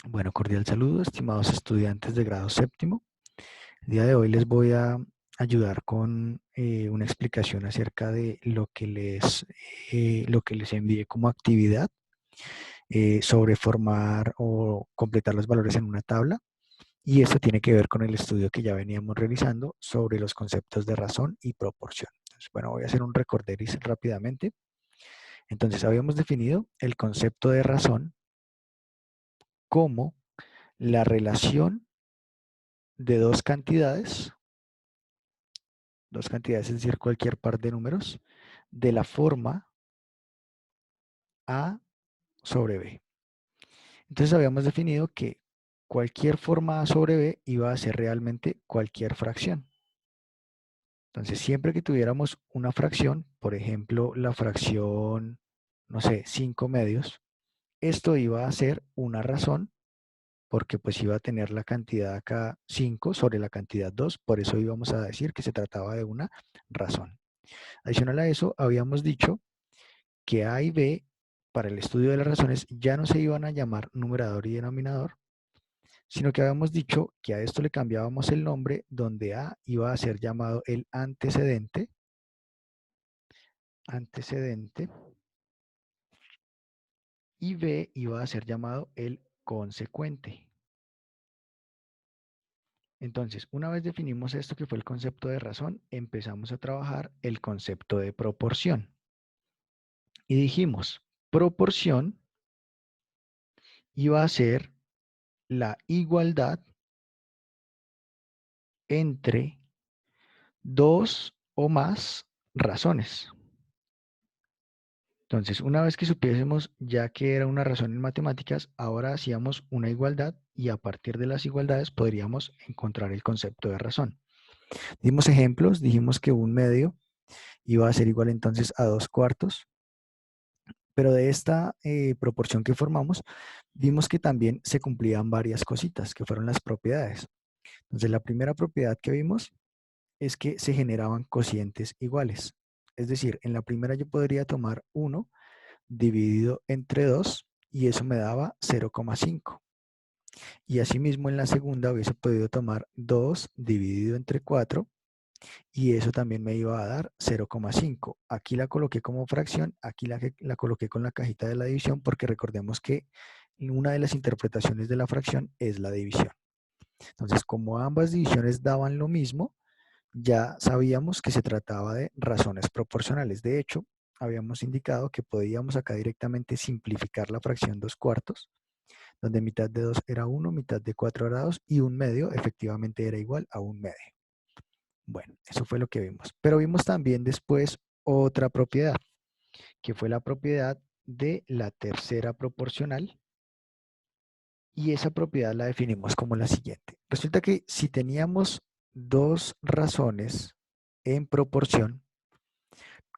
Bueno, cordial saludo, estimados estudiantes de grado séptimo. El día de hoy les voy a ayudar con una explicación acerca de lo que les envié como actividad sobre formar o completar los valores en una tabla. Y esto tiene que ver con el estudio que ya veníamos realizando sobre los conceptos de razón y proporción. Entonces, bueno, voy a hacer un recorderis rápidamente. Entonces, habíamos definido el concepto de razón como la relación de dos cantidades, es decir, cualquier par de números, de la forma A sobre B. Entonces habíamos definido que cualquier forma A sobre B iba a ser realmente cualquier fracción. Entonces siempre que tuviéramos una fracción, por ejemplo, la fracción, no sé, 5 medios, esto iba a ser una razón porque pues iba a tener la cantidad acá 5 sobre la cantidad 2, por eso íbamos a decir que se trataba de una razón. Adicional a eso, habíamos dicho que A y B, para el estudio de las razones, ya no se iban a llamar numerador y denominador, sino que habíamos dicho que a esto le cambiábamos el nombre, donde A iba a ser llamado el antecedente, y B iba a ser llamado el consecuente. Entonces, una vez definimos esto que fue el concepto de razón, empezamos a trabajar el concepto de proporción. Y dijimos, proporción iba a ser la igualdad entre dos o más razones. Entonces, una vez que supiésemos ya que era una razón en matemáticas, ahora hacíamos una igualdad y a partir de las igualdades podríamos encontrar el concepto de razón. Dimos ejemplos, dijimos que un medio iba a ser igual entonces a 2/4, pero de esta proporción que formamos, vimos que también se cumplían varias cositas, que fueron las propiedades. Entonces, la primera propiedad que vimos es que se generaban cocientes iguales. Es decir, en la primera yo podría tomar 1 dividido entre 2 y eso me daba 0,5. Y asimismo en la segunda hubiese podido tomar 2 dividido entre 4 y eso también me iba a dar 0,5. Aquí la coloqué como fracción, aquí la coloqué con la cajita de la división porque recordemos que una de las interpretaciones de la fracción es la división. Entonces, como ambas divisiones daban lo mismo, ya sabíamos que se trataba de razones proporcionales. De hecho, habíamos indicado que podíamos acá directamente simplificar la fracción 2/4, donde mitad de 2 era 1, mitad de 4 era 2 y un medio efectivamente era igual a un medio. Bueno, eso fue lo que vimos. Pero vimos también después otra propiedad, que fue la propiedad de la tercera proporcional. Y esa propiedad la definimos como la siguiente. Resulta que si teníamos dos razones en proporción,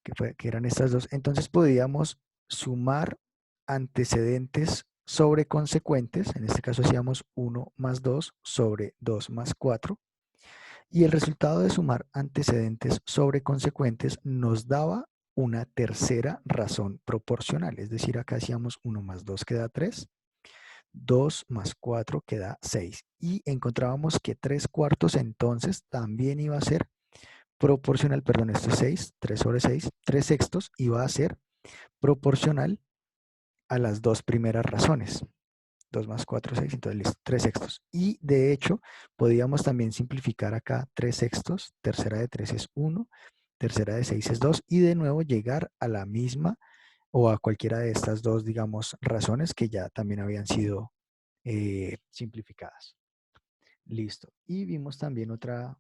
que eran estas dos, entonces podíamos sumar antecedentes sobre consecuentes, en este caso hacíamos 1 más 2 sobre 2 más 4, y el resultado de sumar antecedentes sobre consecuentes nos daba una tercera razón proporcional, es decir, acá hacíamos 1 más 2 que da 3, 2 más 4 que da 6, y encontrábamos que 3/4 entonces también iba a ser proporcional, perdón, esto es 6, 3 sobre 6, 3 sextos iba a ser proporcional a las dos primeras razones. 2 más 4, 6, entonces listo, 3 sextos. Y de hecho, podíamos también simplificar acá 3 sextos, tercera de 3 es 1, tercera de 6 es 2, y de nuevo llegar a la misma o a cualquiera de estas dos, digamos, razones que ya también habían sido simplificadas. Listo. Y vimos también otra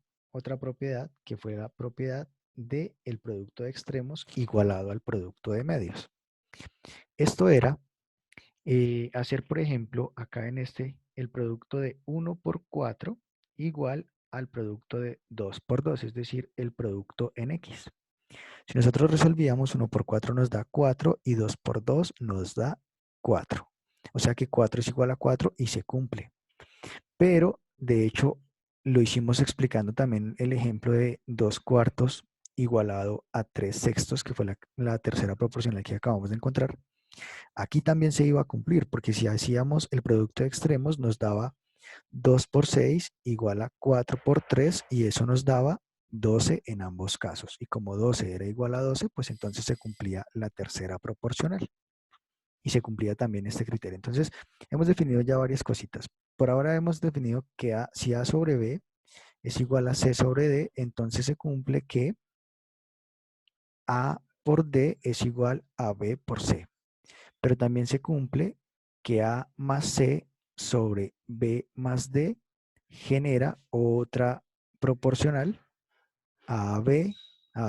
propiedad que fue la propiedad del producto de extremos igualado al producto de medios. Esto era hacer, por ejemplo, acá en el producto de 1 por 4 igual al producto de 2 por 2, es decir, el producto en X. Si nosotros resolvíamos, 1 por 4 nos da 4 y 2 por 2 nos da 4. O sea que 4 es igual a 4 y se cumple. Pero, de hecho, lo hicimos explicando también el ejemplo de 2/4 igualado a 3 sextos, que fue la tercera proporcional que acabamos de encontrar. Aquí también se iba a cumplir, porque si hacíamos el producto de extremos nos daba 2 por 6 igual a 4 por 3 y eso nos daba 12 en ambos casos. Y como 12 era igual a 12, pues entonces se cumplía la tercera proporcional. Y se cumplía también este criterio. Entonces, hemos definido ya varias cositas. Por ahora hemos definido que si A sobre B es igual a C sobre D, entonces se cumple que A por D es igual a B por C. Pero también se cumple que A más C sobre B más D genera otra proporcional A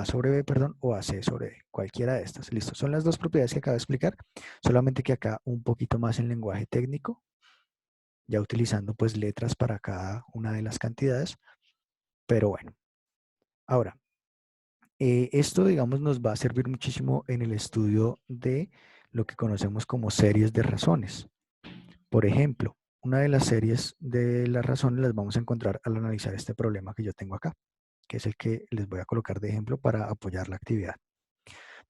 sobre B, perdón, o AC sobre D, cualquiera de estas. Listo, son las dos propiedades que acabo de explicar, solamente que acá un poquito más en lenguaje técnico, ya utilizando pues letras para cada una de las cantidades, pero bueno. Ahora, esto digamos nos va a servir muchísimo en el estudio de lo que conocemos como series de razones. Por ejemplo, una de las series de las razones las vamos a encontrar al analizar este problema que yo tengo acá, que es el que les voy a colocar de ejemplo para apoyar la actividad.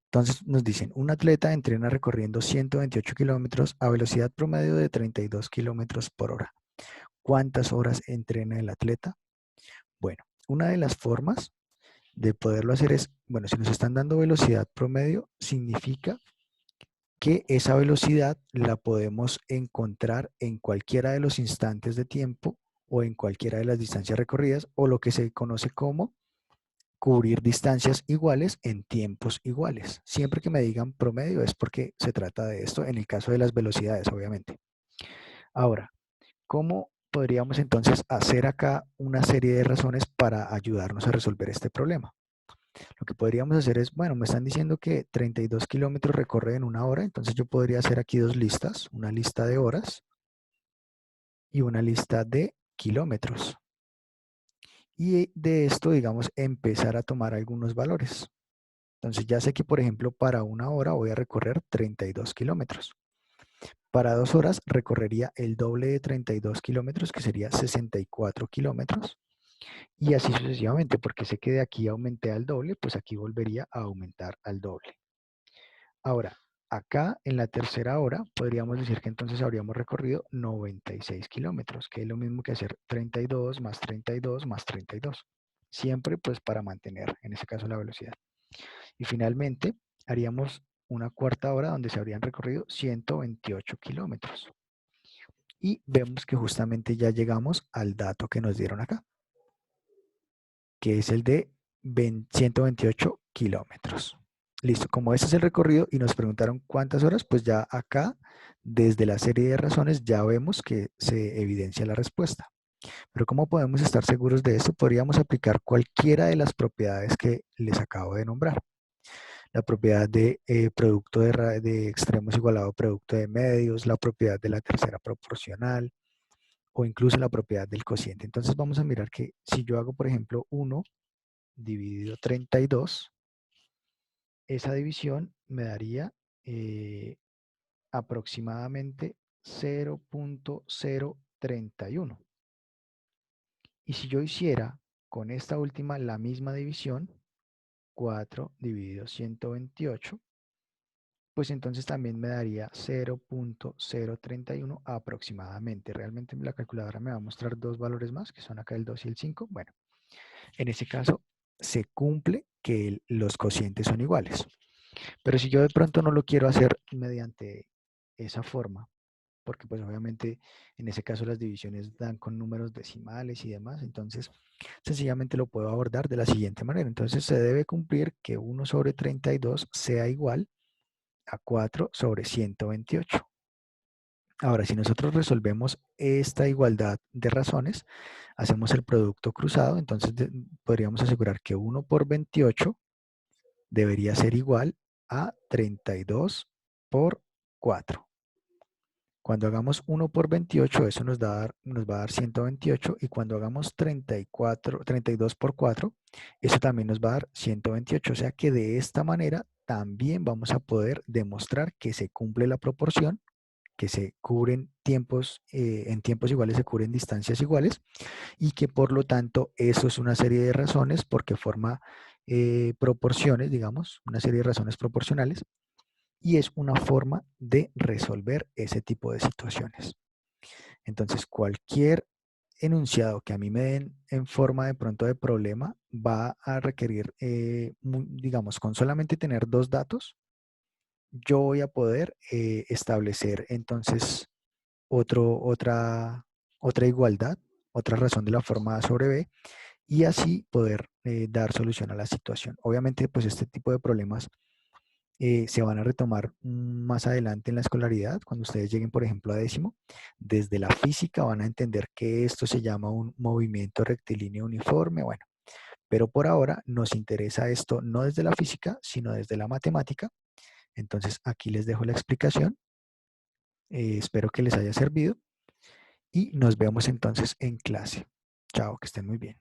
Entonces nos dicen, un atleta entrena recorriendo 128 kilómetros a velocidad promedio de 32 kilómetros por hora. ¿Cuántas horas entrena el atleta? Bueno, una de las formas de poderlo hacer es, bueno, si nos están dando velocidad promedio, significa que esa velocidad la podemos encontrar en cualquiera de los instantes de tiempo o en cualquiera de las distancias recorridas o lo que se conoce como cubrir distancias iguales en tiempos iguales. Siempre que me digan promedio es porque se trata de esto, en el caso de las velocidades, obviamente. Ahora, ¿cómo podríamos entonces hacer acá una serie de razones para ayudarnos a resolver este problema? Lo que podríamos hacer es, bueno, me están diciendo que 32 kilómetros recorre en una hora, entonces yo podría hacer aquí dos listas, una lista de horas y una lista de kilómetros. Y de esto, digamos, empezar a tomar algunos valores. Entonces ya sé que, por ejemplo, para una hora voy a recorrer 32 kilómetros. Para 2 horas recorrería el doble de 32 kilómetros, que sería 64 kilómetros. Y así sucesivamente, porque sé que de aquí aumenté al doble, pues aquí volvería a aumentar al doble. Ahora, acá en la tercera hora podríamos decir que entonces habríamos recorrido 96 kilómetros, que es lo mismo que hacer 32 más 32 más 32. Siempre pues para mantener, en ese caso, la velocidad. Y finalmente haríamos una cuarta hora donde se habrían recorrido 128 kilómetros. Y vemos que justamente ya llegamos al dato que nos dieron acá, que es el de 128 kilómetros. Listo, como ese es el recorrido y nos preguntaron cuántas horas, pues ya acá, desde la serie de razones, ya vemos que se evidencia la respuesta. Pero ¿cómo podemos estar seguros de esto? Podríamos aplicar cualquiera de las propiedades que les acabo de nombrar. La propiedad de producto de extremos igualado a producto de medios, la propiedad de la tercera proporcional o incluso la propiedad del cociente. Entonces vamos a mirar que si yo hago, por ejemplo, 1 dividido 32, esa división me daría aproximadamente 0.031. Y si yo hiciera con esta última la misma división, 4 dividido 128, pues entonces también me daría 0.031 aproximadamente. Realmente la calculadora me va a mostrar dos valores más, que son acá el 2 y el 5. Bueno, en ese caso se cumple que los cocientes son iguales. Pero si yo de pronto no lo quiero hacer mediante esa forma, porque pues obviamente en ese caso las divisiones dan con números decimales y demás, entonces sencillamente lo puedo abordar de la siguiente manera. Entonces se debe cumplir que 1 sobre 32 sea igual a 4 sobre 128. Ahora, si nosotros resolvemos esta igualdad de razones, hacemos el producto cruzado, entonces podríamos asegurar que 1 por 28 debería ser igual a 32 por 4. Cuando hagamos 1 por 28, eso nos va a dar 128, y cuando hagamos 32 por 4, eso también nos va a dar 128. O sea que de esta manera también vamos a poder demostrar que se cumple la proporción, que se cubren tiempos, en tiempos iguales se cubren distancias iguales, y que por lo tanto eso es una serie de razones porque forma proporciones, digamos, una serie de razones proporcionales, y es una forma de resolver ese tipo de situaciones. Entonces, cualquier enunciado que a mí me den en forma de pronto de problema va a requerir, digamos, con solamente tener dos datos, yo voy a poder establecer entonces otra igualdad, otra razón de la forma A sobre B, y así poder dar solución a la situación. Obviamente, pues este tipo de problemas se van a retomar más adelante en la escolaridad, cuando ustedes lleguen, por ejemplo, a décimo. Desde la física van a entender que esto se llama un movimiento rectilíneo uniforme, bueno, pero por ahora nos interesa esto no desde la física, sino desde la matemática. Entonces, aquí les dejo la explicación. Espero que les haya servido y nos vemos entonces en clase. Chao, que estén muy bien.